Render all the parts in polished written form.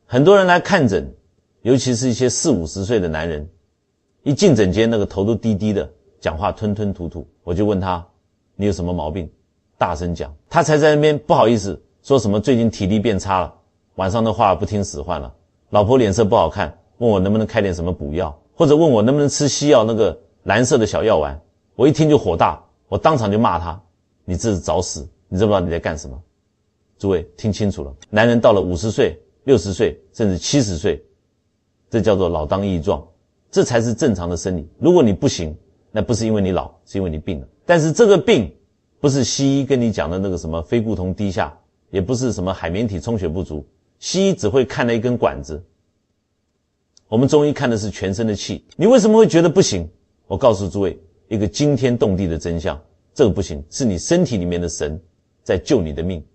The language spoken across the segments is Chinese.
很多人来看诊，尤其是一些40、50岁的男人，一进诊间那个头都低低的，讲话吞吞吐吐，我就问他你有什么毛病，大声讲，他才在那边不好意思说什么最近体力变差了，晚上的话不听使唤了，老婆脸色不好看，问我能不能开点什么补药，或者问我能不能吃西药那个蓝色的小药丸。我一听就火大，我当场就骂他，你这是找死，你知不知道你在干什么？诸位听清楚了，男人到了50岁、60岁甚至70岁，这叫做老当益壮，这才是正常的生理。如果你不行，那不是因为你老，是因为你病了。但是这个病不是西医跟你讲的那个什么非固酮低下，也不是什么海绵体充血不足，西医只会看那一根管子，我们中医看的是全身的气。你为什么会觉得不行？我告诉诸位一个惊天动地的真相，这个不行是你身体里面的神在救你的命。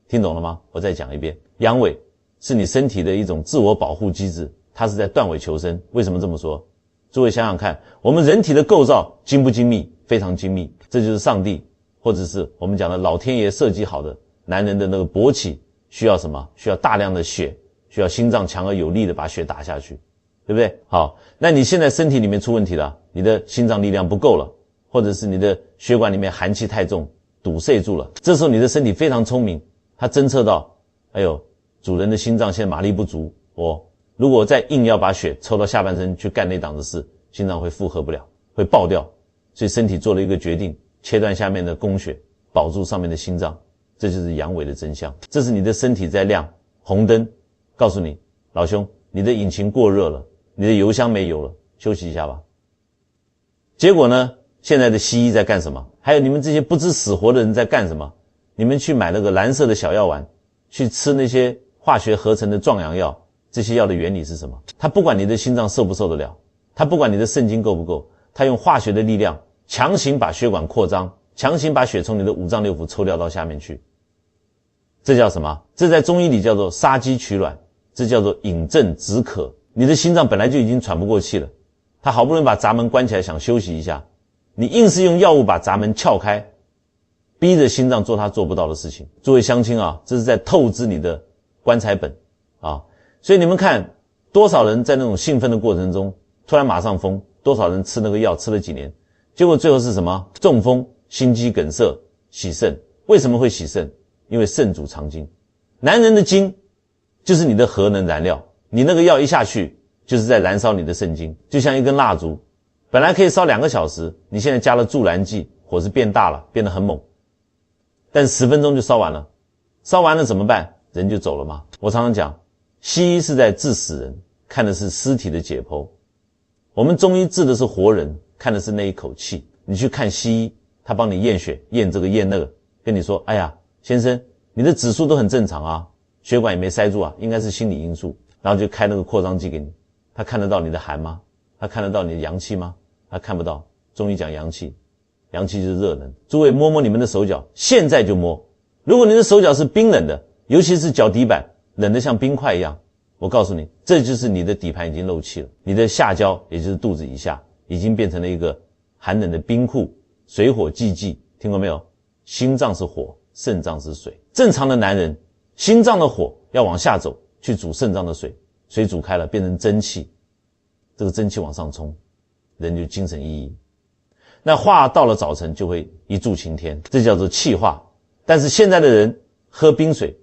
听懂了吗？我再讲一遍，阳痿是你身体的一种自我保护机制，它是在断尾求生。为什么这么说？诸位想想看，我们人体的构造精不精密？非常精密，这就是上帝或者是我们讲的老天爷设计好的。男人的那个勃起需要什么？需要大量的血，需要心脏强而有力的把血打下去，对不对？好，那你现在身体里面出问题了，你的心脏力量不够了，或者是你的血管里面寒气太重，堵塞住了。这时候你的身体非常聪明，它侦测到，哎呦，主人的心脏现在马力不足，如果再硬要把血抽到下半身去干那档子事，心脏会负荷不了，会爆掉。所以身体做了一个决定，切断下面的供血，保住上面的心脏。这就是阳痿的真相。这是你的身体在亮红灯，告诉你，老兄，你的引擎过热了，你的油箱没油了，休息一下吧。结果呢，现在的西医在干什么？还有你们这些不知死活的人在干什么？你们去买那个蓝色的小药丸，去吃那些化学合成的壮阳药，这些药的原理是什么？它不管你的心脏受不受得了，它不管你的肾精够不够，它用化学的力量强行把血管扩张，强行把血从你的五脏六腑抽调到下面去。这叫什么？这在中医里叫做杀鸡取卵，这叫做饮鸩止渴。你的心脏本来就已经喘不过气了，他好不容易把闸门关起来想休息一下，你硬是用药物把闸门撬开，逼着心脏做他做不到的事情。诸位乡亲啊，这是在透支你的棺材本啊！所以你们看多少人在那种兴奋的过程中突然马上疯，多少人吃那个药吃了几年，结果最后是什么？中风、心肌梗塞、洗肾。为什么会洗肾？因为肾主藏精，男人的精就是你的核能燃料，你那个药一下去就是在燃烧你的肾精，就像一根蜡烛，本来可以烧2个小时，你现在加了助燃剂，火是变大了，变得很猛，但10分钟就烧完了。烧完了怎么办？人就走了吗？我常常讲，西医是在治死人，看的是尸体的解剖，我们中医治的是活人，看的是那一口气。你去看西医，他帮你验血，验这个验那个，跟你说，哎呀先生，你的指数都很正常啊，血管也没塞住啊，应该是心理因素，然后就开那个扩张剂给你。他看得到你的寒吗？他看得到你的阳气吗？他看不到。中医讲阳气，阳气就是热能。诸位摸摸你们的手脚，现在就摸。如果你的手脚是冰冷的，尤其是脚底板冷得像冰块一样，我告诉你，这就是你的底盘已经漏气了，你的下焦也就是肚子以下已经变成了一个寒冷的冰库，水火既济。听过没有？心脏是火，肾脏是水。正常的男人，心脏的火要往下走去煮肾脏的水，水煮开了变成真气，这个真气往上冲，人就精神奕奕。那化到了早晨就会一柱擎天，这叫做气化。但是现在的人喝冰水，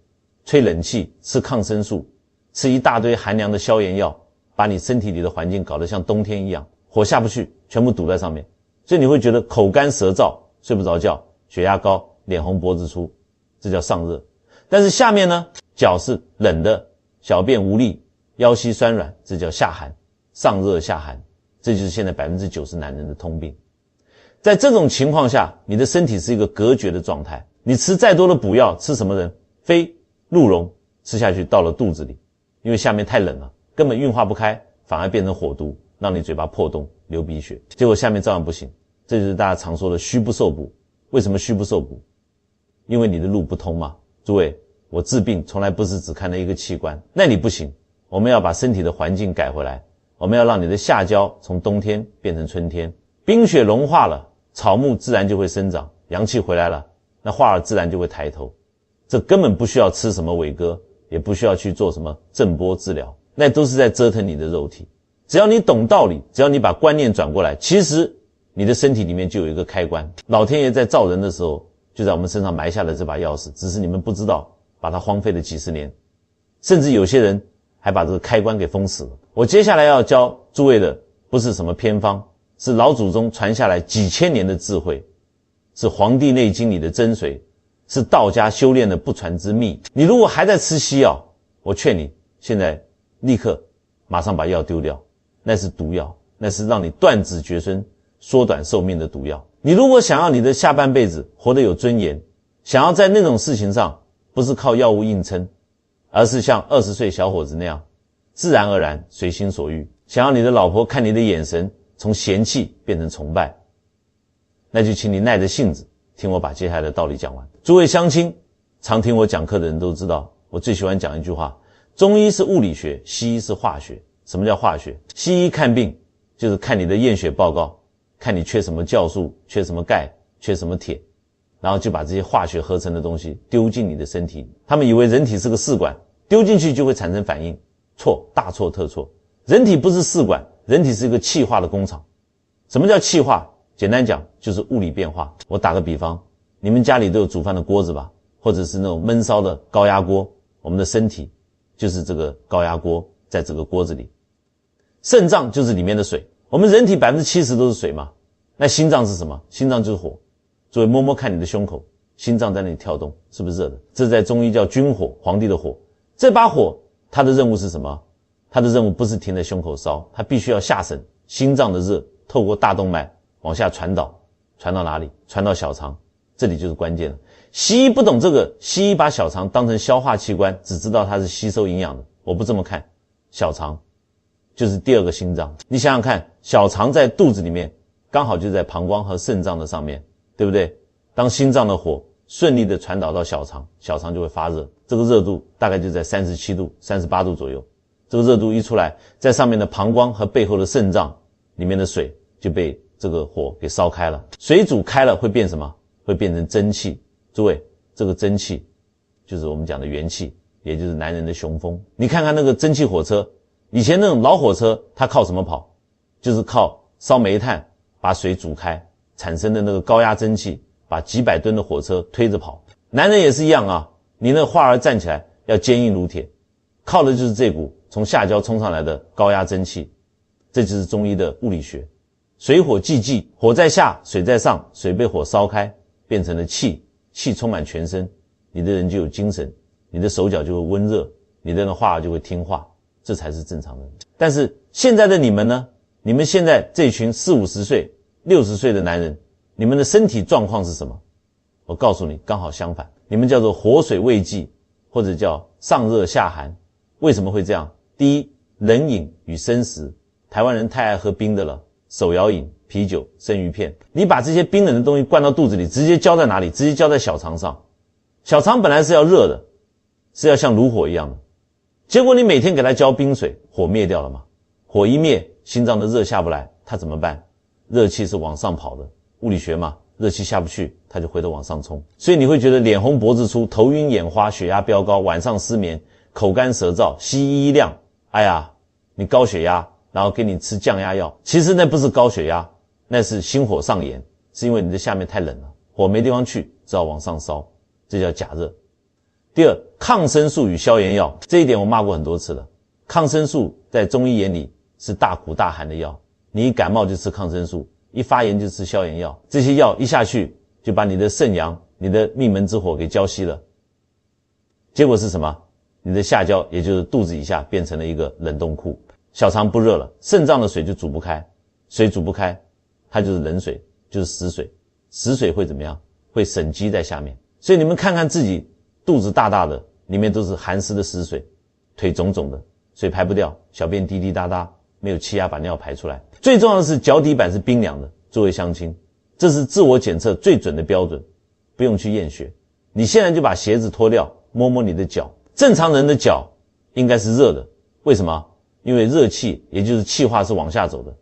吹冷气，吃抗生素，吃一大堆寒凉的消炎药，把你身体里的环境搞得像冬天一样，火下不去，全部堵在上面，所以你会觉得口干舌燥，睡不着觉，血压高，脸红脖子粗，这叫上热。但是下面呢，脚是冷的，小便无力，腰膝酸软，这叫下寒，上热下寒，这就是现在 90% 男人的通病。在这种情况下，你的身体是一个隔绝的状态，你吃再多的补药，吃什么人？非鹿茸，吃下去到了肚子里，因为下面太冷了，根本运化不开，反而变成火毒，让你嘴巴破洞流鼻血，结果下面照样不行。这就是大家常说的虚不受补。为什么虚不受补？因为你的路不通嘛。诸位，我治病从来不是只看那一个器官，那里不行，我们要把身体的环境改回来，我们要让你的下焦从冬天变成春天，冰雪融化了，草木自然就会生长，阳气回来了，那花儿自然就会抬头。这根本不需要吃什么伟哥，也不需要去做什么震波治疗，那都是在折腾你的肉体。只要你懂道理，只要你把观念转过来，其实你的身体里面就有一个开关。老天爷在造人的时候，就在我们身上埋下了这把钥匙，只是你们不知道，把它荒废了几十年，甚至有些人还把这个开关给封死了。我接下来要教诸位的不是什么偏方，是老祖宗传下来几千年的智慧，是《黄帝内经》里的真髓，是道家修炼的不传之秘。你如果还在吃西药，我劝你现在立刻马上把药丢掉，那是毒药，那是让你断子绝孙缩短寿命的毒药。你如果想要你的下半辈子活得有尊严，想要在那种事情上不是靠药物硬撑，而是像20岁小伙子那样自然而然随心所欲，想要你的老婆看你的眼神从嫌弃变成崇拜，那就请你耐着性子听我把接下来的道理讲完。诸位乡亲，常听我讲课的人都知道，我最喜欢讲一句话，中医是物理学，西医是化学。什么叫化学？西医看病就是看你的验血报告，看你缺什么酵素，缺什么钙，缺什么铁，然后就把这些化学合成的东西丢进你的身体。他们以为人体是个试管，丢进去就会产生反应，错，大错特错。人体不是试管，人体是一个气化的工厂。什么叫气化？简单讲就是物理变化。我打个比方，你们家里都有煮饭的锅子吧，或者是那种焖烧的高压锅，我们的身体就是这个高压锅，在这个锅子里。肾脏就是里面的水，我们人体 70% 都是水嘛。那心脏是什么？心脏就是火。诸位摸摸看你的胸口，心脏在那里跳动，是不是热的？这在中医叫君火，皇帝的火。这把火它的任务是什么？它的任务不是停在胸口烧，它必须要下沉，心脏的热透过大动脉往下传导，传到哪里？传到小肠，这里就是关键了。西医不懂这个，西医把小肠当成消化器官，只知道它是吸收营养的。我不这么看，小肠就是第二个心脏。你想想看，小肠在肚子里面，刚好就在膀胱和肾脏的上面，对不对？当心脏的火顺利的传导到小肠，小肠就会发热，这个热度大概就在37度、38度左右。这个热度一出来，在上面的膀胱和背后的肾脏里面的水就被这个火给烧开了。水煮开了会变什么？会变成真气。诸位，这个真气就是我们讲的元气，也就是男人的雄风。你看看那个蒸汽火车，以前那种老火车它靠什么跑？就是靠烧煤炭把水煮开产生的那个高压蒸汽，把几百吨的火车推着跑。男人也是一样啊，你那花儿站起来要坚硬如铁，靠的就是这股从下焦冲上来的高压蒸汽。这就是中医的物理学。水火既济，火在下，水在上，水被火烧开，变成了气，气充满全身，你的人就有精神，你的手脚就会温热，你的话就会听话，这才是正常的人。但是现在的你们呢？你们现在这群40、50岁、60岁的男人，你们的身体状况是什么？我告诉你，刚好相反，你们叫做火水未济，或者叫上热下寒。为什么会这样？第一，冷饮与生食，台湾人太爱喝冰的了，手摇饮、啤酒、生鱼片，你把这些冰冷的东西灌到肚子里，直接浇在哪里？直接浇在小肠上。小肠本来是要热的，是要像炉火一样的，结果你每天给它浇冰水，火灭掉了嘛？火一灭，心脏的热下不来，它怎么办？热气是往上跑的，物理学嘛，热气下不去，它就回头往上冲。所以你会觉得脸红脖子粗，头晕眼花，血压飙高，晚上失眠，口干舌燥，吸一亮，哎呀，你高血压，然后给你吃降压药。其实那不是高血压，那是心火上炎，是因为你的下面太冷了，火没地方去，只好往上烧，这叫假热。第二，抗生素与消炎药，这一点我骂过很多次了。抗生素在中医眼里是大苦大寒的药，你一感冒就吃抗生素，一发炎就吃消炎药，这些药一下去就把你的肾阳、你的命门之火给浇熄了。结果是什么？你的下焦，也就是肚子以下变成了一个冷冻库，小肠不热了，肾脏的水就煮不开，水煮不开，它就是冷水，就是死水。死水会怎么样？会沈积在下面。所以你们看看自己肚子大大的，里面都是寒湿的死水，腿肿肿的，水排不掉，小便滴滴答答，没有气压把尿排出来。最重要的是脚底板是冰凉的。诸位乡亲，这是自我检测最准的标准，不用去验血。你现在就把鞋子脱掉，摸摸你的脚。正常人的脚应该是热的，为什么？因为热气，也就是气化是往下走的。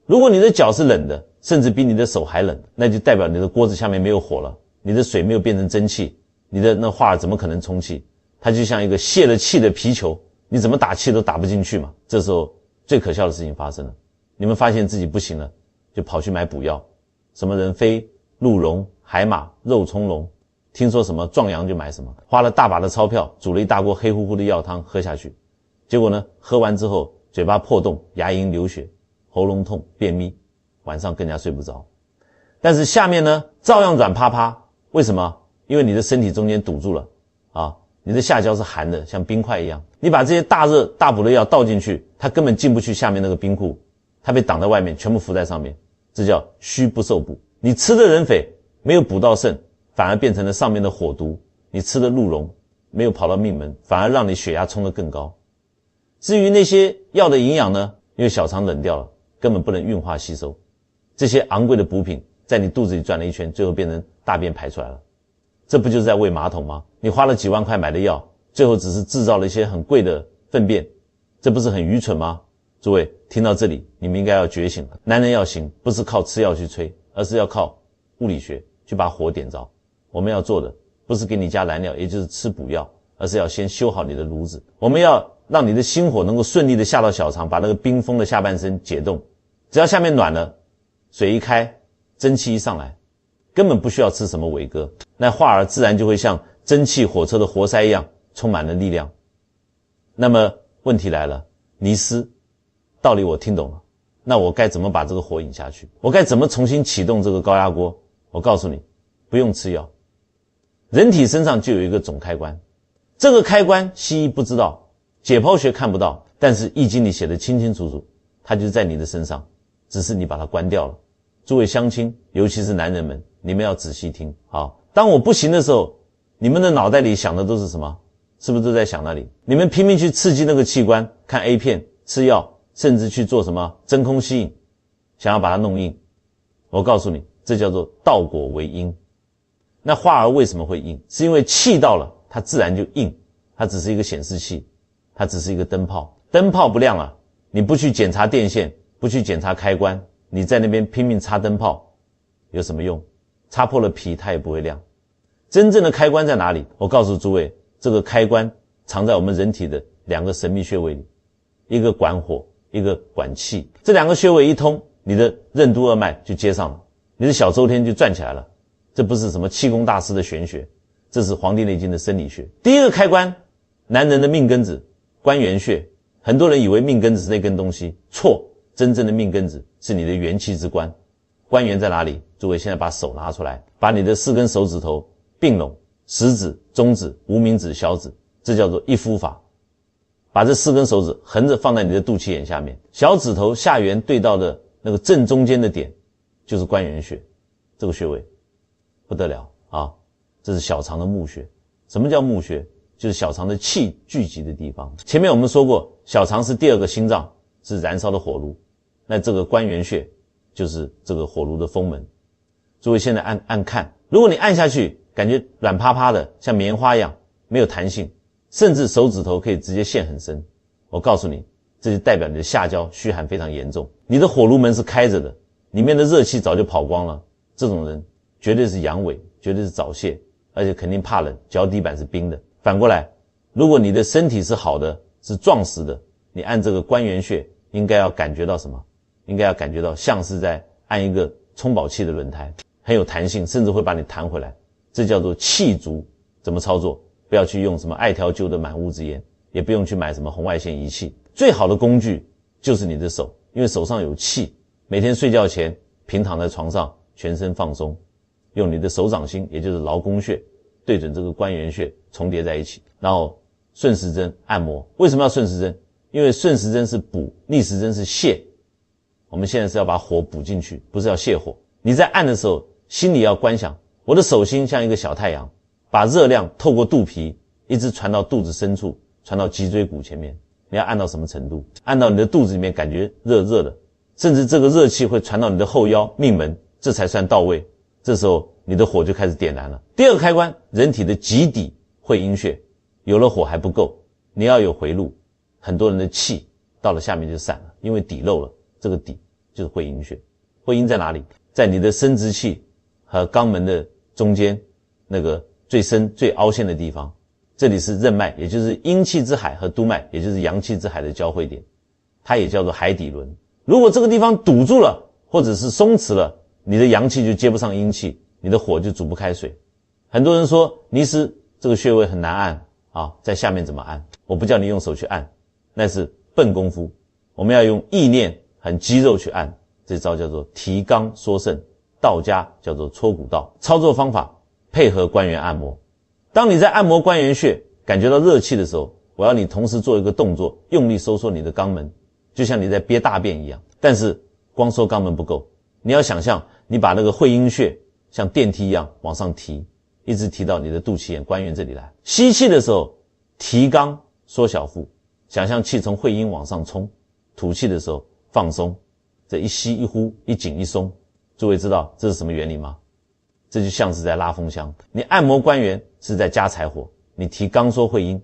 如果你的脚是冷的，甚至比你的手还冷，那就代表你的锅子下面没有火了，你的水没有变成蒸汽，你的那化怎么可能充气？它就像一个泄了气的皮球，你怎么打气都打不进去嘛。这时候最可笑的事情发生了，你们发现自己不行了，就跑去买补药，什么人参、鹿茸、海马、肉苁蓉，听说什么壮阳就买什么，花了大把的钞票煮了一大锅黑乎乎的药汤喝下去，结果呢，喝完之后嘴巴破洞，牙龈流血，喉咙痛，便秘，晚上更加睡不着。但是下面呢照样软趴趴，为什么？因为你的身体中间堵住了啊，你的下焦是寒的，像冰块一样，你把这些大热大补的药倒进去，它根本进不去下面那个冰库，它被挡在外面，全部浮在上面，这叫虚不受补。你吃的人肥没有补到肾，反而变成了上面的火毒，你吃的鹿茸没有跑到命门，反而让你血压冲得更高。至于那些药的营养呢，因为小肠冷掉了，根本不能运化吸收，这些昂贵的补品在你肚子里转了一圈，最后变成大便排出来了。这不就是在喂马桶吗？你花了几万块买的药，最后只是制造了一些很贵的粪便，这不是很愚蠢吗？诸位听到这里，你们应该要觉醒了。男人要行，不是靠吃药去吹，而是要靠物理学去把火点着。我们要做的不是给你加燃料，也就是吃补药，而是要先修好你的炉子。我们要让你的心火能够顺利的下到小肠，把那个冰封的下半身解冻。只要下面暖了，水一开，蒸汽一上来，根本不需要吃什么伟哥，那化儿自然就会像蒸汽火车的活塞一样充满了力量。那么问题来了，尼斯道理我听懂了，那我该怎么把这个火引下去？我该怎么重新启动这个高压锅？我告诉你，不用吃药，人体身上就有一个总开关，这个开关西医不知道，解剖学看不到，但是易经里写得清清楚楚，它就在你的身上，只是你把它关掉了。诸位乡亲，尤其是男人们，你们要仔细听。好，当我不行的时候，你们的脑袋里想的都是什么？是不是都在想那里？你们拼命去刺激那个器官，看 A 片，吃药，甚至去做什么真空吸引，想要把它弄硬。我告诉你，这叫做倒果为因。那化儿为什么会硬？是因为气到了，它自然就硬，它只是一个显示器，它只是一个灯泡，灯泡不亮了，你不去检查电线，不去检查开关，你在那边拼命插灯泡有什么用？插破了皮它也不会亮。真正的开关在哪里？我告诉诸位，这个开关藏在我们人体的两个神秘穴位里，一个管火，一个管气。这两个穴位一通，你的任督二脉就接上了，你的小周天就转起来了。这不是什么气功大师的玄学，这是《黄帝内经》的生理学。第一个开关，男人的命根子关元穴。很多人以为命根子是那根东西，错，真正的命根子是你的元气之关。关元在哪里？诸位现在把手拿出来，把你的4根手指头并拢，食指、中指、无名指、小指，这叫做一夫法。把这4根手指横着放在你的肚脐眼下面，小指头下缘对到的那个正中间的点就是关元穴，这个穴位不得了啊！这是小肠的募穴。什么叫募穴？就是小肠的气聚集的地方。前面我们说过，小肠是第2个心脏，是燃烧的火炉，那这个关元穴就是这个火炉的风门。诸位现在按看，如果你按下去感觉软趴趴的，像棉花一样没有弹性，甚至手指头可以直接陷很深，我告诉你，这就代表你的下焦虚寒非常严重，你的火炉门是开着的，里面的热气早就跑光了。这种人绝对是阳痿，绝对是早泄，而且肯定怕冷，脚底板是冰的。反过来，如果你的身体是好的，是壮实的，你按这个关元穴应该要感觉到什么？应该要感觉到像是在按一个充饱气的轮胎，很有弹性，甚至会把你弹回来。这叫做气足。怎么操作？不要去用什么爱条灸的满屋子烟，也不用去买什么红外线仪器。最好的工具就是你的手，因为手上有气。每天睡觉前平躺在床上，全身放松，用你的手掌心，也就是劳宫穴，对准这个关元穴重叠在一起，然后顺时针按摩。为什么要顺时针？因为顺时针是补，逆时针是泄。我们现在是要把火补进去，不是要泄火。你在按的时候，心里要观想，我的手心像一个小太阳，把热量透过肚皮一直传到肚子深处，传到脊椎骨前面。你要按到什么程度？按到你的肚子里面感觉热热的，甚至这个热气会传到你的后腰、命门，这才算到位。这时候你的火就开始点燃了。第2个开关，人体的极底会阴穴，有了火还不够，你要有回路。很多人的气到了下面就散了，因为底漏了。这个底就是会阴穴。会阴在哪里？在你的生殖器和肛门的中间那个最深最凹陷的地方，这里是任脉，也就是阴气之海和督脉，也就是阳气之海的交汇点，它也叫做海底轮。如果这个地方堵住了，或者是松弛了，你的阳气就接不上阴气，你的火就煮不开水。很多人说尼师这个穴位很难按啊，在下面怎么按？我不叫你用手去按，那是笨功夫。我们要用意念很肌肉去按，这招叫做提肛缩肾，道家叫做搓骨道。操作方法配合关元按摩。当你在按摩关元穴感觉到热气的时候，我要你同时做一个动作，用力收缩你的肛门，就像你在憋大便一样。但是光收肛门不够，你要想象你把那个会阴穴像电梯一样往上提，一直提到你的肚脐眼关元这里来。吸气的时候提肛缩小腹，想象气从会阴往上冲，吐气的时候放松，这一吸一呼，一紧一松。诸位知道这是什么原理吗？这就像是在拉风箱。你按摩关元是在加柴火，你提肛缩会阴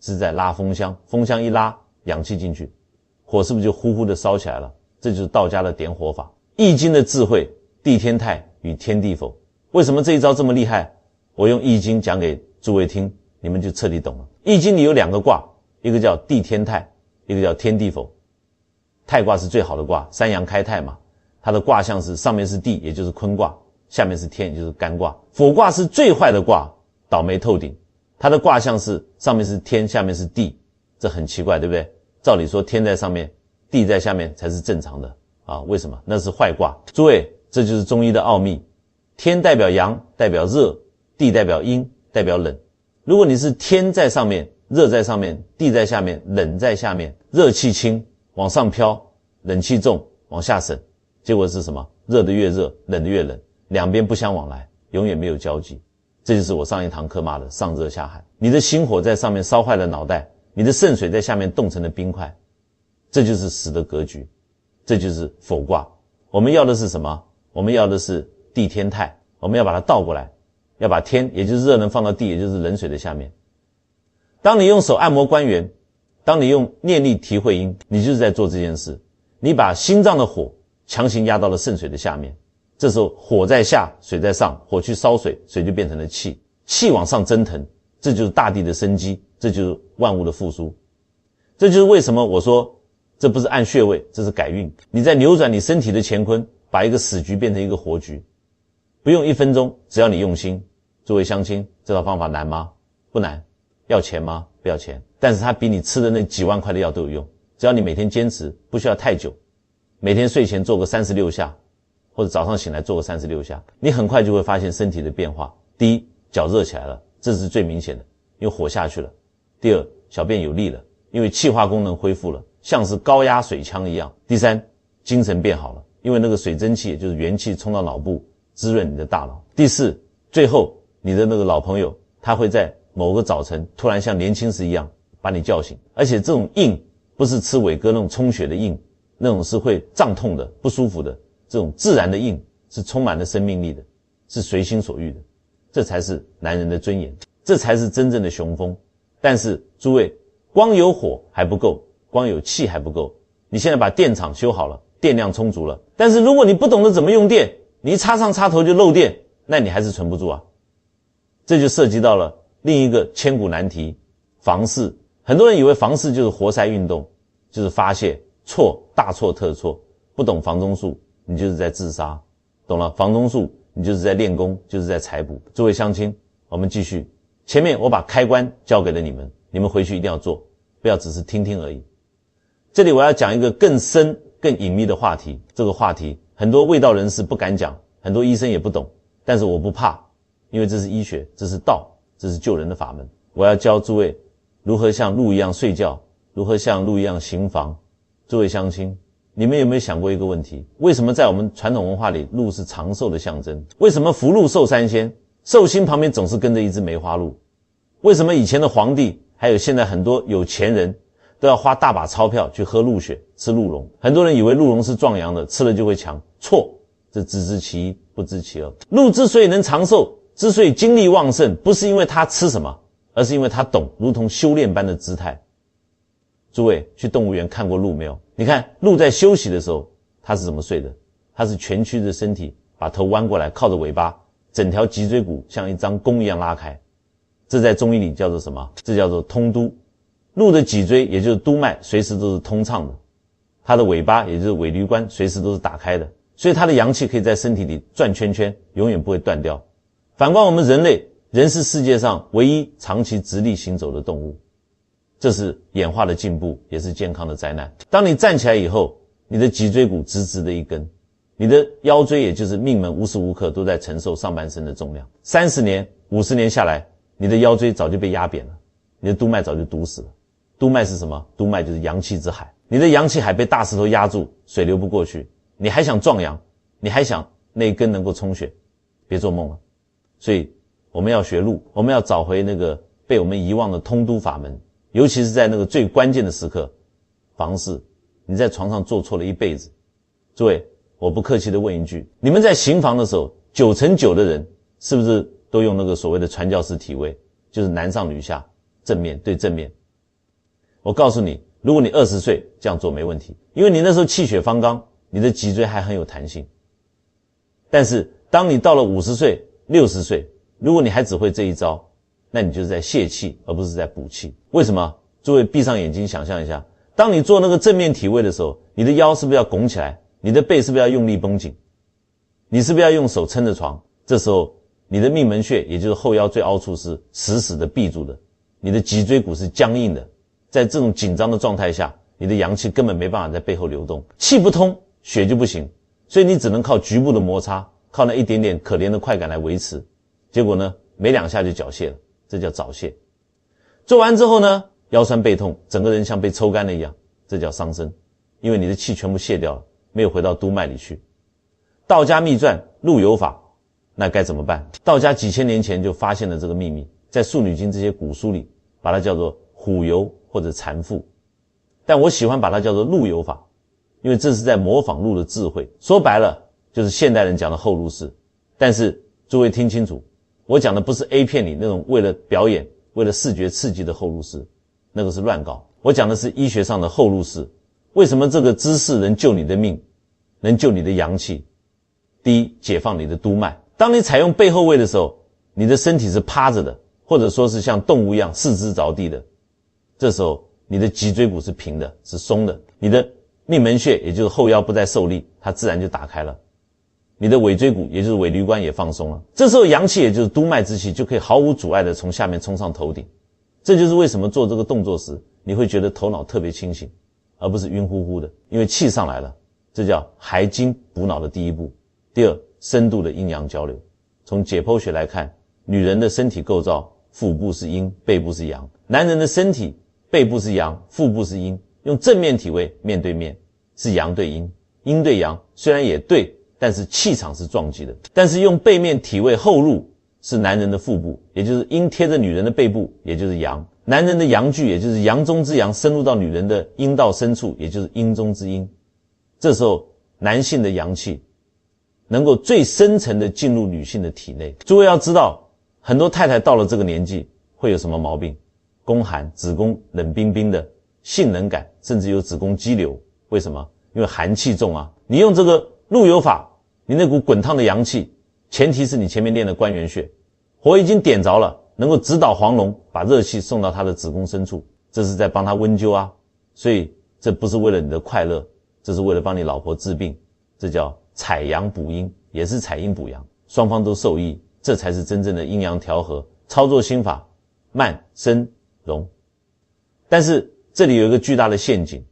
是在拉风箱，风箱一拉，氧气进去，火是不是就呼呼的烧起来了？这就是道家的点火法。易经的智慧，地天泰与天地否。为什么这一招这么厉害？我用易经讲给诸位听，你们就彻底懂了。易经里有两个卦，一个叫地天泰，一个叫天地否。泰卦是最好的卦，三阳开泰嘛，它的卦象是上面是地，也就是坤卦，下面是天，也就是干卦。否卦是最坏的卦，倒霉透顶，它的卦象是上面是天，下面是地，这很奇怪，对不对？照理说天在上面，地在下面才是正常的啊，为什么？那是坏卦。诸位，这就是中医的奥秘。天代表阳，代表热，地代表阴，代表冷。如果你是天在上面，热在上面，地在下面，冷在下面，热气轻往上飘，冷气重往下省，结果是什么？热的越热，冷的越冷，两边不相往来，永远没有交集。这就是我上一堂课骂的上热下寒。你的心火在上面烧坏了脑袋，你的肾水在下面冻成了冰块，这就是死的格局，这就是否卦。我们要的是什么？我们要的是地天泰，我们要把它倒过来，要把天也就是热能放到地，也就是冷水的下面。当你用手按摩关元，当你用念力提会阴，你就是在做这件事。你把心脏的火强行压到了肾水的下面，这时候火在下，水在上，火去烧水，水就变成了气，气往上蒸腾，这就是大地的生机，这就是万物的复苏。这就是为什么我说这不是按穴位，这是改运。你在扭转你身体的乾坤，把一个死局变成一个活局，不用1分钟，只要你用心。诸位乡亲，这套方法难吗？不难。要钱吗？不要钱，但是它比你吃的那几万块的药都有用。只要你每天坚持，不需要太久，每天睡前做个36下，或者早上醒来做个36下，你很快就会发现身体的变化。第一，脚热起来了，这是最明显的，因为火下去了。第二，小便有力了，因为气化功能恢复了，像是高压水枪一样。第三，精神变好了，因为那个水蒸气也就是元气冲到脑部，滋润你的大脑。第四，最后你的那个老朋友他会在某个早晨突然像年轻时一样把你叫醒，而且这种硬不是吃伟哥那种充血的硬，那种是会胀痛的不舒服的，这种自然的硬是充满了生命力的，是随心所欲的，这才是男人的尊严，这才是真正的雄风。但是诸位，光有火还不够，光有气还不够，你现在把电厂修好了，电量充足了，但是如果你不懂得怎么用电，你一插上插头就漏电，那你还是存不住啊。这就涉及到了另一个千古难题，房事。很多人以为房事就是活塞运动，就是发泄，错，大错特错。不懂房中术，你就是在自杀；懂了房中术，你就是在练功，就是在采补。诸位乡亲，我们继续。前面我把开关交给了你们，你们回去一定要做，不要只是听听而已。这里我要讲一个更深更隐秘的话题，这个话题很多卫道人士不敢讲，很多医生也不懂，但是我不怕，因为这是医学，这是道，这是救人的法门。我要教诸位如何像鹿一样睡觉，如何像鹿一样行房。诸位乡亲，你们有没有想过一个问题？为什么在我们传统文化里，鹿是长寿的象征？为什么福禄寿三仙，寿星旁边总是跟着一只梅花鹿？为什么以前的皇帝还有现在很多有钱人都要花大把钞票去喝鹿血，吃鹿茸？很多人以为鹿茸是壮阳的，吃了就会强，错，这只知其一不知其二。鹿之所以能长寿，之所以精力旺盛，不是因为它吃什么，而是因为它懂如同修炼般的姿态。诸位去动物园看过鹿没有？你看鹿在休息的时候它是怎么睡的？它是蜷曲着身体，把头弯过来，靠着尾巴，整条脊椎骨像一张弓一样拉开，这在中医里叫做什么？这叫做通督。鹿的脊椎也就是督脉随时都是通畅的，它的尾巴也就是尾闾关随时都是打开的，所以它的阳气可以在身体里转圈圈，永远不会断掉。反观我们人类，人是世界上唯一长期直立行走的动物，这是演化的进步，也是健康的灾难。当你站起来以后，你的脊椎骨直直的一根，你的腰椎也就是命门无时无刻都在承受上半身的重量。30年50年下来，你的腰椎早就被压扁了，你的督脉早就堵死了。督脉是什么？督脉就是阳气之海，你的阳气海被大石头压住，水流不过去，你还想壮阳，你还想那一根能够充血，别做梦了。所以我们要学鹿，我们要找回那个被我们遗忘的通督法门，尤其是在那个最关键的时刻，房事你在床上坐错了一辈子。诸位，我不客气的问一句，你们在行房的时候，9成9的人是不是都用那个所谓的传教士体位，就是男上女下，正面对正面？我告诉你，如果你20岁这样做没问题，因为你那时候气血方刚，你的脊椎还很有弹性。但是当你到了50岁60岁，如果你还只会这一招，那你就是在泄气而不是在补气。为什么？诸位闭上眼睛想象一下，当你做那个正面体位的时候，你的腰是不是要拱起来？你的背是不是要用力绷紧？你是不是要用手撑着床？这时候你的命门穴也就是后腰最凹处是死死的闭住的，你的脊椎骨是僵硬的。在这种紧张的状态下，你的阳气根本没办法在背后流动，气不通，血就不行，所以你只能靠局部的摩擦，靠那一点点可怜的快感来维持。结果呢，没2下就缴械了，这叫早泄。做完之后呢，腰酸背痛，整个人像被抽干了一样，这叫伤身，因为你的气全部泄掉了，没有回到督脉里去。道家秘传鹿有法，那该怎么办？道家几千年前就发现了这个秘密，在《素女经》这些古书里把它叫做虎游或者禅腹，但我喜欢把它叫做鹿有法，因为这是在模仿鹿的智慧。说白了就是现代人讲的后入式。但是诸位听清楚，我讲的不是 A 片里那种为了表演为了视觉刺激的后入式，那个是乱搞。我讲的是医学上的后入式。为什么这个姿势能救你的命，能救你的阳气？第一，解放你的督脉。当你采用背后位的时候，你的身体是趴着的，或者说是像动物一样四肢着地的，这时候你的脊椎骨是平的，是松的，你的命门穴也就是后腰不再受力，它自然就打开了，你的尾椎骨也就是尾闾关也放松了。这时候阳气也就是督脉之气就可以毫无阻碍的从下面冲上头顶。这就是为什么做这个动作时你会觉得头脑特别清醒，而不是晕乎乎的，因为气上来了。这叫排筋补脑的第一步。第二，深度的阴阳交流。从解剖学来看，女人的身体构造，腹部是阴，背部是阳；男人的身体，背部是阳，腹部是阴。用正面体位面对面，是阳对阴，阴对阳，虽然也对，但是气场是撞击的。但是用背面体位后入，是男人的腹部，也就是阴贴着女人的背部，也就是阳；男人的阳具，也就是阳中之阳，深入到女人的阴道深处，也就是阴中之阴。这时候男性的阳气能够最深层的进入女性的体内。诸位要知道，很多太太到了这个年纪会有什么毛病？宫寒，子宫冷冰冰的，性冷感，甚至有子宫肌瘤。为什么？因为寒气重啊。你用这个鹿有法，你那股滚烫的阳气，前提是你前面练的关元穴，火已经点着了，能够直捣黄龙，把热气送到她的子宫深处，这是在帮她温灸啊。所以这不是为了你的快乐，这是为了帮你老婆治病，这叫采阳补阴，也是采阴补阳，双方都受益，这才是真正的阴阳调和。操作心法慢深融。但是这里有一个巨大的陷阱，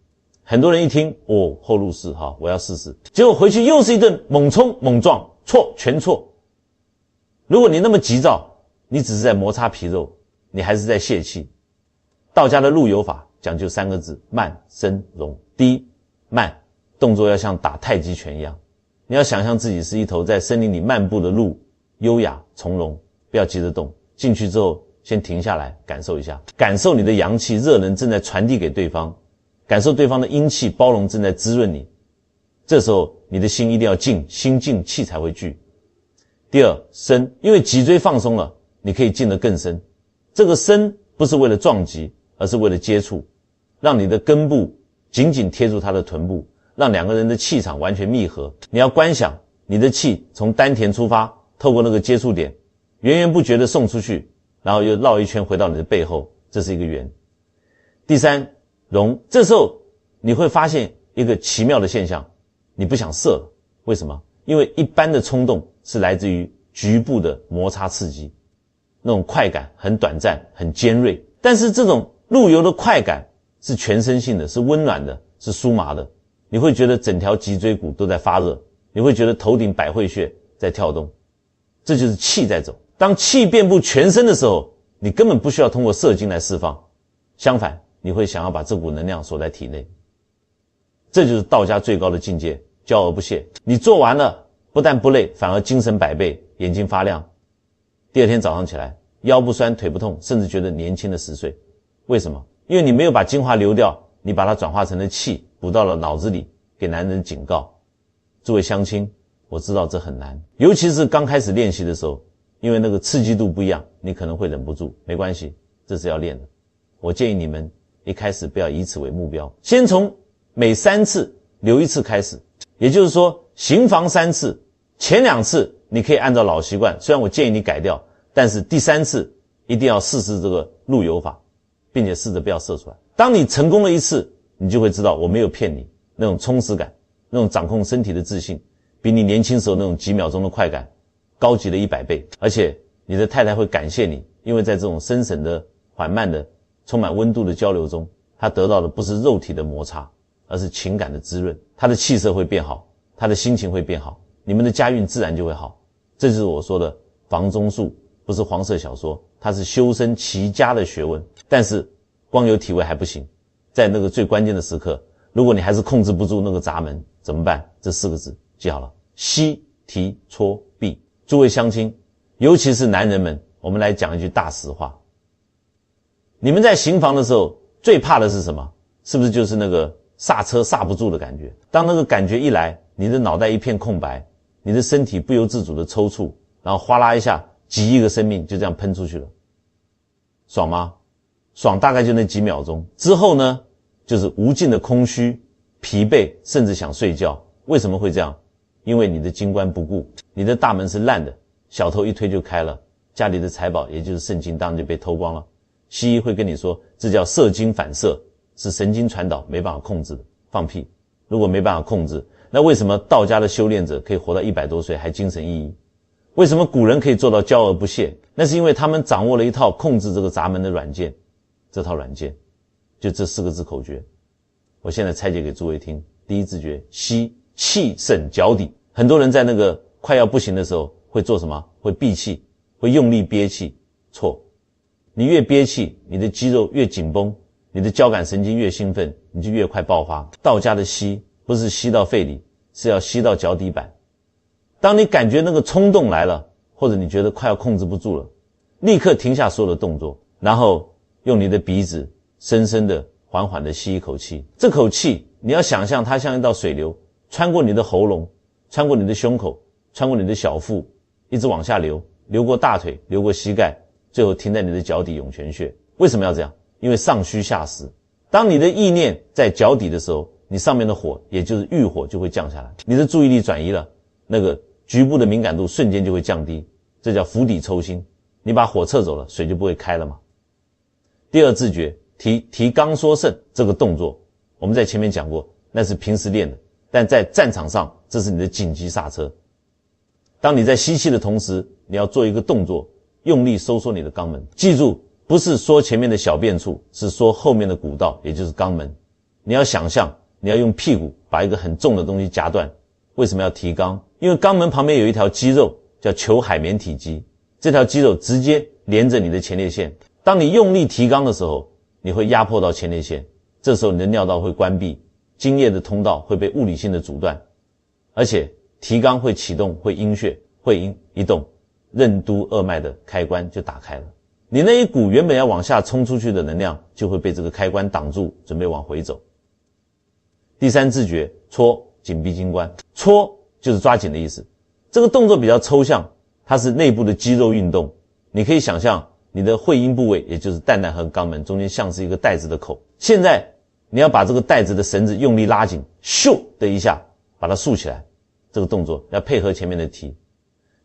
很多人一听后入式，好，我要试试，结果回去又是一顿猛冲猛撞，错，全错。如果你那么急躁，你只是在摩擦皮肉，你还是在泄气。道家的鹿有法讲究3个字：慢深融。第一，慢，动作要像打太极拳一样，你要想象自己是一头在森林里漫步的鹿，优雅从容，不要急着动。进去之后先停下来，感受一下，感受你的阳气热能正在传递给对方，感受对方的阴气包容正在滋润你。这时候你的心一定要静，心静气才会聚。第二，深，因为脊椎放松了，你可以静得更深。这个深不是为了撞击，而是为了接触，让你的根部紧紧贴住他的臀部，让两个人的气场完全密合。你要观想你的气从丹田出发，透过那个接触点源源不绝地送出去，然后又绕一圈回到你的背后，这是一个圆。第三，容，这时候你会发现一个奇妙的现象，你不想射了。为什么？因为一般的冲动是来自于局部的摩擦刺激，那种快感很短暂，很尖锐。但是这种路由的快感是全身性的，是温暖的，是酥麻的，你会觉得整条脊椎骨都在发热，你会觉得头顶百会穴在跳动，这就是气在走。当气遍布全身的时候，你根本不需要通过射精来释放，相反，你会想要把这股能量锁在体内。这就是道家最高的境界，骄而不懈。你做完了，不但不累，反而精神百倍，眼睛发亮。第二天早上起来，腰不酸，腿不痛，甚至觉得年轻了10岁。为什么？因为你没有把精华流掉，你把它转化成了气，补到了脑子里，给男人警告。诸位乡亲，我知道这很难，尤其是刚开始练习的时候，因为那个刺激度不一样，你可能会忍不住。没关系，这是要练的。我建议你们一开始不要以此为目标，先从每3次留1次开始。也就是说，行房3次，前2次你可以按照老习惯，虽然我建议你改掉，但是第3次一定要试试这个路由法，并且试着不要射出来。当你成功了1次，你就会知道我没有骗你，那种充实感，那种掌控身体的自信，比你年轻时候那种几秒钟的快感高级了100倍。而且你的太太会感谢你，因为在这种深沉的、缓慢的、充满温度的交流中，她得到的不是肉体的摩擦，而是情感的滋润。她的气色会变好，她的心情会变好，你们的家运自然就会好。这就是我说的房中术，不是黄色小说，它是修身齐家的学问。但是光有体味还不行，在那个最关键的时刻，如果你还是控制不住那个闸门，怎么办？这4个字记好了：吸、提、搓、闭。诸位乡亲，尤其是男人们，我们来讲一句大实话。你们在行房的时候最怕的是什么？是不是就是那个刹车刹不住的感觉？当那个感觉一来，你的脑袋一片空白，你的身体不由自主的抽搐，然后哗啦一下几亿个生命就这样喷出去了。爽吗？爽大概就那几秒钟，之后呢就是无尽的空虚、疲惫，甚至想睡觉。为什么会这样？因为你的精关不顾，你的大门是烂的，小偷一推就开了，家里的财宝也就是圣经当然就被偷光了。西医会跟你说这叫射精反射，是神经传导，没办法控制的。放屁！如果没办法控制，那为什么道家的修炼者可以活到100多岁还精神奕奕？为什么古人可以做到骄而不懈？那是因为他们掌握了一套控制这个闸门的软件。这套软件就这4个字口诀，我现在拆解给诸位听。第一字诀：吸，气渗脚底。很多人在那个快要不行的时候会做什么？会闭气，会用力憋气。错，你越憋气，你的肌肉越紧绷，你的交感神经越兴奋，你就越快爆发。道家的吸不是吸到肺里，是要吸到脚底板。当你感觉那个冲动来了，或者你觉得快要控制不住了，立刻停下所有的动作，然后用你的鼻子深深的缓缓的吸一口气。这口气你要想象它像一道水流，穿过你的喉咙，穿过你的胸口，穿过你的小腹，一直往下流，流过大腿，流过膝盖，最后停在你的脚底涌泉穴。为什么要这样？因为上虚下实。当你的意念在脚底的时候，你上面的火也就是欲火就会降下来，你的注意力转移了，那个局部的敏感度瞬间就会降低，这叫釜底抽薪。你把火撤走了，水就不会开了嘛。第二字诀：提肛缩肾。这个动作我们在前面讲过，那是平时练的，但在战场上这是你的紧急刹车。当你在吸气的同时，你要做一个动作，用力收缩你的肛门。记住，不是说前面的小便处，是说后面的骨道，也就是肛门。你要想象你要用屁股把一个很重的东西夹断。为什么要提肛？因为肛门旁边有一条肌肉叫球海绵体肌，这条肌肉直接连着你的前列腺。当你用力提肛的时候，你会压迫到前列腺，这时候你的尿道会关闭，精液的通道会被物理性的阻断，而且提肛会启动会阴穴，会阴一动，任督二脉的开关就打开了，你那一股原本要往下冲出去的能量就会被这个开关挡住，准备往回走。第三字诀：搓，紧闭经关。搓就是抓紧的意思。这个动作比较抽象，它是内部的肌肉运动。你可以想象你的会阴部位，也就是蛋蛋和肛门中间像是一个带子的口。现在你要把这个带子的绳子用力拉紧，咻的一下把它竖起来。这个动作要配合前面的提。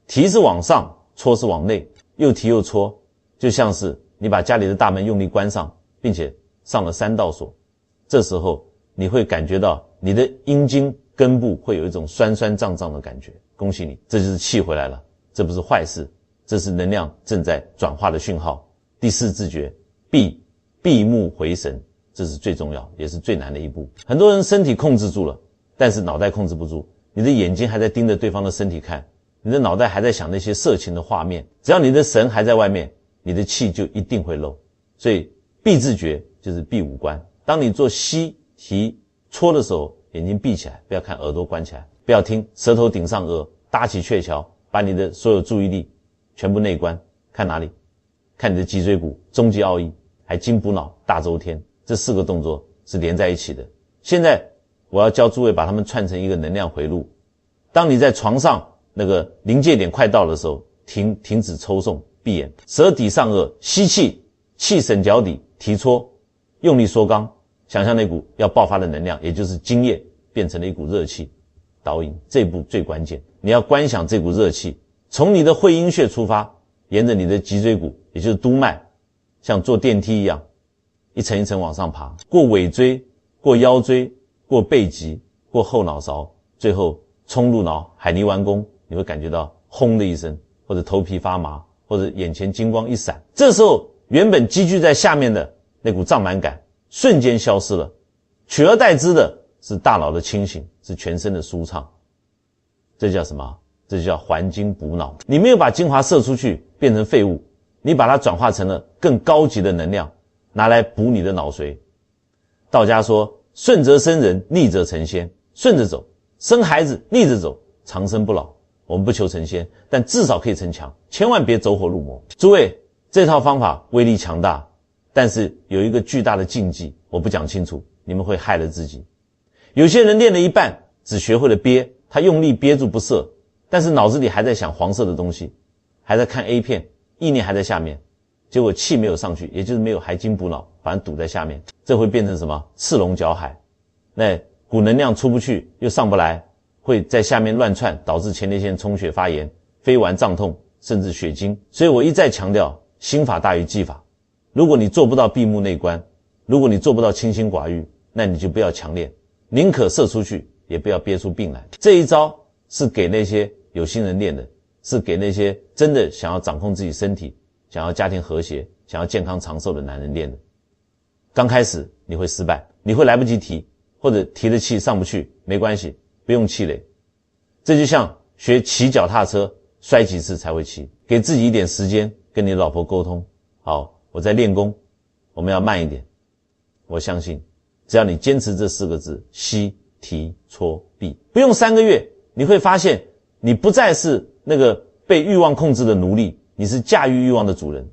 提是往上，搓是往内，又提又搓，就像是你把家里的大门用力关上，并且上了3道锁，这时候你会感觉到你的阴茎根部会有一种酸酸胀胀的感觉。恭喜你，这就是气回来了，这不是坏事，这是能量正在转化的讯号。第4自觉，闭目回神，这是最重要也是最难的一步。很多人身体控制住了，但是脑袋控制不住，你的眼睛还在盯着对方的身体看，你的脑袋还在想那些色情的画面，只要你的神还在外面，你的气就一定会漏。所以闭自觉就是闭五官。当你做吸提搓的时候，眼睛闭起来，不要看，耳朵关起来，不要听，舌头顶上颚，搭起鹊桥，把你的所有注意力全部内观，看哪里？看你的脊椎骨、中极奥义，还筋补脑、大周天，这4个动作是连在一起的。现在我要教诸位把它们串成一个能量回路。当你在床上那个临界点快到的时候，停止抽送，闭眼，舌抵上颚，吸气，气沈脚底，提搓，用力缩肛，想象那股要爆发的能量，也就是精液变成了一股热气，导引。这一步最关键，你要观想这股热气从你的会阴穴出发，沿着你的脊椎骨，也就是督脉，像坐电梯一样一层一层往上爬，过尾椎，过腰椎，过背脊，过后脑勺，最后冲入脑海泥丸宫，你会感觉到轰的一声，或者头皮发麻，或者眼前金光一闪。这时候原本积聚在下面的那股胀满感瞬间消失了，取而代之的是大脑的清醒，是全身的舒畅。这叫什么？这就叫还精补脑。你没有把精华射出去变成废物，你把它转化成了更高级的能量，拿来补你的脑髓。道家说顺则生人，逆则成仙，顺着走生孩子，逆着走长生不老。我们不求成仙，但至少可以成强，千万别走火入魔。诸位，这套方法威力强大，但是有一个巨大的禁忌，我不讲清楚，你们会害了自己。有些人练了一半只学会了憋，他用力憋住不射，但是脑子里还在想黄色的东西，还在看 A 片，意念还在下面，结果气没有上去，也就是没有还精补脑，反而堵在下面，这会变成什么？赤龙搅海。那股能量出不去又上不来，会在下面乱窜，导致前列腺充血发炎、飞丸胀痛，甚至血精。所以我一再强调，心法大于技法。如果你做不到闭目内观，如果你做不到清心寡欲，那你就不要强练，宁可射出去，也不要憋出病来。这一招是给那些有心人练的，是给那些真的想要掌控自己身体、想要家庭和谐、想要健康长寿的男人练的。刚开始你会失败，你会来不及提，或者提的气上不去，没关系，不用气馁。这就像学骑脚踏车，摔几次才会骑，给自己一点时间跟你的老婆沟通。好，我在练功，我们要慢一点。我相信只要你坚持这4个字，吸提搓闭，不用3个月，你会发现你不再是那个被欲望控制的奴隶，你是驾驭欲望的主人。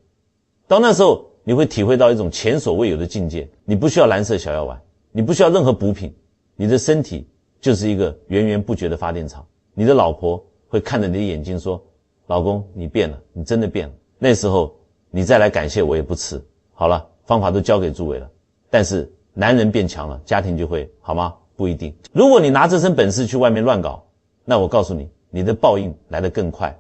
到那时候你会体会到一种前所未有的境界，你不需要蓝色小药丸，你不需要任何补品，你的身体就是一个源源不绝的发电厂。你的老婆会看着你的眼睛说，老公你变了，你真的变了。那时候你再来感谢我也不迟。好了，方法都交给诸位了，但是男人变强了，家庭就会好吗？不一定。如果你拿这身本事去外面乱搞，那我告诉你，你的报应来得更快。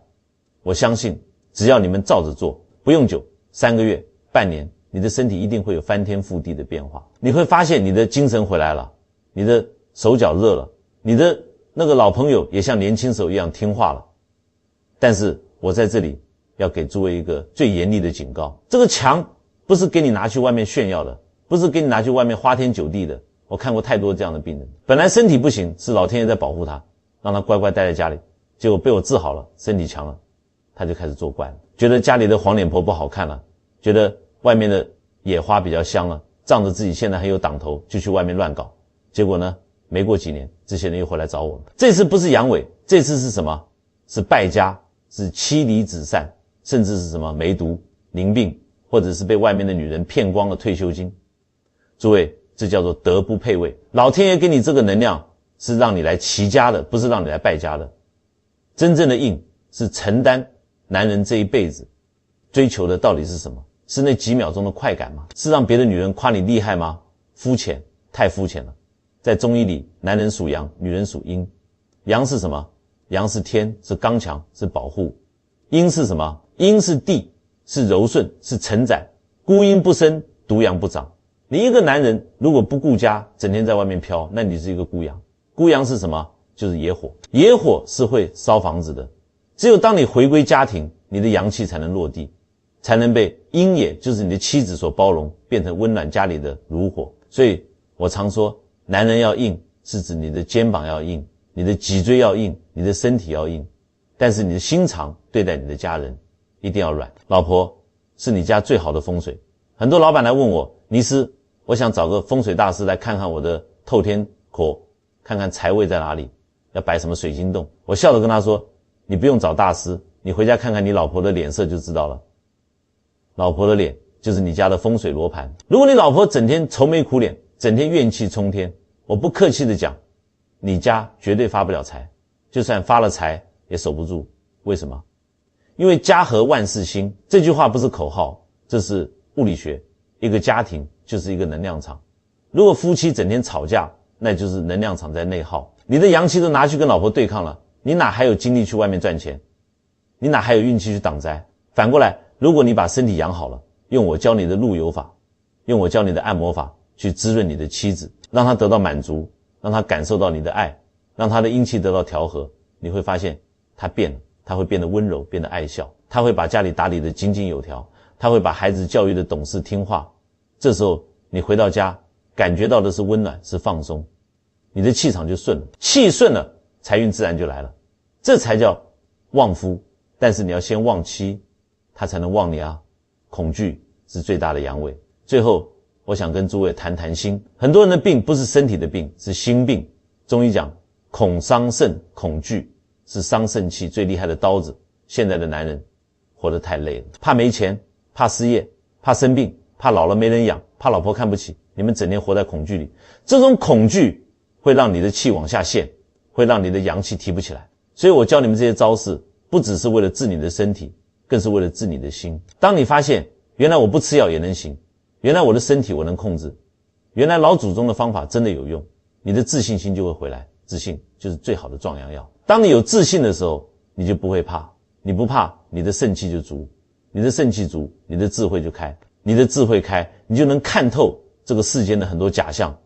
我相信只要你们照着做，不用久，3个月、半年，你的身体一定会有翻天覆地的变化。你会发现你的精神回来了，你的手脚热了，你的那个老朋友也像年轻时候一样听话了。但是我在这里要给诸位一个最严厉的警告，这个强不是给你拿去外面炫耀的，不是给你拿去外面花天酒地的。我看过太多这样的病人，本来身体不行，是老天爷在保护他，让他乖乖待在家里，结果被我治好了，身体强了，他就开始作怪了，觉得家里的黄脸婆不好看了，觉得外面的野花比较香了，仗着自己现在很有挡头，就去外面乱搞。结果呢，没过几年，这些人又回来找我们。这次不是阳痿，这次是什么？是败家，是妻离子散，甚至是什么梅毒、淋病，或者是被外面的女人骗光了退休金。诸位，这叫做德不配位。老天爷给你这个能量是让你来齐家的，不是让你来败家的。真正的硬是承担男人这一辈子追求的到底是什么？是那几秒钟的快感吗？是让别的女人夸你厉害吗？肤浅，太肤浅了。在中医里，男人属阳，女人属阴。阳是什么？阳是天，是刚强，是保护。阴是什么？阴是地，是柔顺，是承载，孤阴不生，独阳不长。你一个男人如果不顾家，整天在外面飘，那你是一个孤阳。孤阳是什么？就是野火。野火是会烧房子的。只有当你回归家庭，你的阳气才能落地，才能被阴也就是你的妻子所包容，变成温暖家里的炉火。所以我常说，男人要硬，是指你的肩膀要硬，你的脊椎要硬，你的身体要硬，但是你的心肠对待你的家人一定要软。老婆是你家最好的风水。很多老板来问我，尼斯，我想找个风水大师来看看我的透天口，看看财位在哪里，要摆什么水晶洞。我笑着跟他说，你不用找大师，你回家看看你老婆的脸色就知道了。老婆的脸就是你家的风水罗盘。如果你老婆整天愁眉苦脸，整天怨气冲天，我不客气的讲，你家绝对发不了财，就算发了财也守不住。为什么？因为家和万事兴，这句话不是口号，这是物理学。一个家庭就是一个能量场，如果夫妻整天吵架，那就是能量场在内耗，你的阳气都拿去跟老婆对抗了，你哪还有精力去外面赚钱？你哪还有运气去挡灾？反过来，如果你把身体养好了，用我教你的路由法，用我教你的按摩法去滋润你的妻子，让她得到满足，让她感受到你的爱，让她的阴气得到调和，你会发现她变了，她会变得温柔，变得爱笑，她会把家里打理得井井有条，她会把孩子教育得懂事听话。这时候你回到家，感觉到的是温暖，是放松，你的气场就顺了，气顺了，财运自然就来了，这才叫旺夫。但是你要先旺妻，他才能旺你啊。恐惧是最大的阳痿。最后我想跟诸位谈谈心。很多人的病不是身体的病，是心病。中医讲恐伤肾，恐惧是伤肾气最厉害的刀子。现在的男人活得太累了，怕没钱，怕失业，怕生病，怕老了没人养，怕老婆看不起，你们整天活在恐惧里。这种恐惧会让你的气往下陷，会让你的阳气提不起来。所以我教你们这些招式，不只是为了治你的身体，更是为了治你的心。当你发现原来我不吃药也能行，原来我的身体我能控制，原来老祖宗的方法真的有用，你的自信心就会回来。自信就是最好的壮阳药。当你有自信的时候，你就不会怕，你不怕，你的肾气就足，你的肾气足，你的智慧就开，你的智慧开，你就能看透这个世间的很多假象，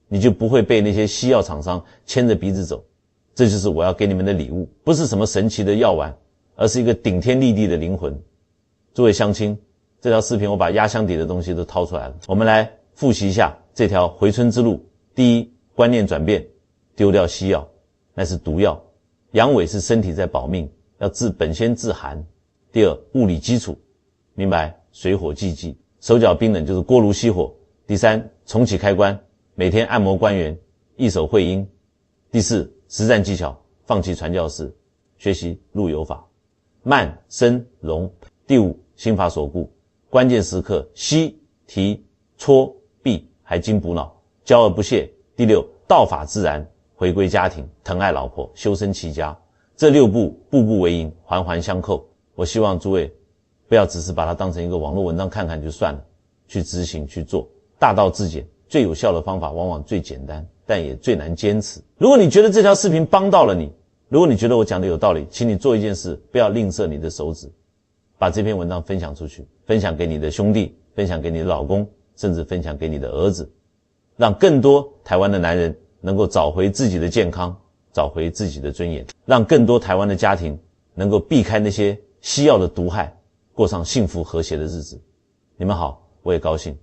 你就不会被那些西药厂商牵着鼻子走。这就是我要给你们的礼物，不是什么神奇的药丸，而是一个顶天立地的灵魂。诸位乡亲，这条视频我把压箱底的东西都掏出来了，我们来复习一下这条回春之路。第一，观念转变，丢掉西药，那是毒药。阳痿是身体在保命，要治本先治寒。第二，物理基础，明白水火既济，手脚冰冷就是锅炉熄火。第三，重启开关，每天按摩关元，一手会阴。第四，实战技巧，放弃传教士，学习路由法，慢生荣。第五，心法所固，关键时刻吸提搓避，还精补脑，骄而不懈。第六，道法自然，回归家庭，疼爱老婆，修身齐家。这六步步步为营，环环相扣。我希望诸位不要只是把它当成一个网络文章看看就算了，去执行去做，大道至简。最有效的方法往往最简单，但也最难坚持。如果你觉得这条视频帮到了你，如果你觉得我讲的有道理，请你做一件事，不要吝啬你的手指，把这篇文章分享出去，分享给你的兄弟，分享给你的老公，甚至分享给你的儿子，让更多台湾的男人能够找回自己的健康，找回自己的尊严，让更多台湾的家庭能够避开那些西药的毒害，过上幸福和谐的日子。你们好，我也高兴。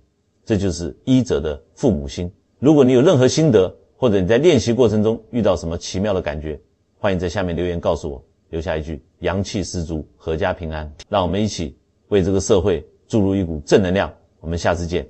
这就是医者的父母心。如果你有任何心得，或者你在练习过程中遇到什么奇妙的感觉，欢迎在下面留言告诉我，留下一句阳气十足，阖家平安。让我们一起为这个社会注入一股正能量。我们下次见。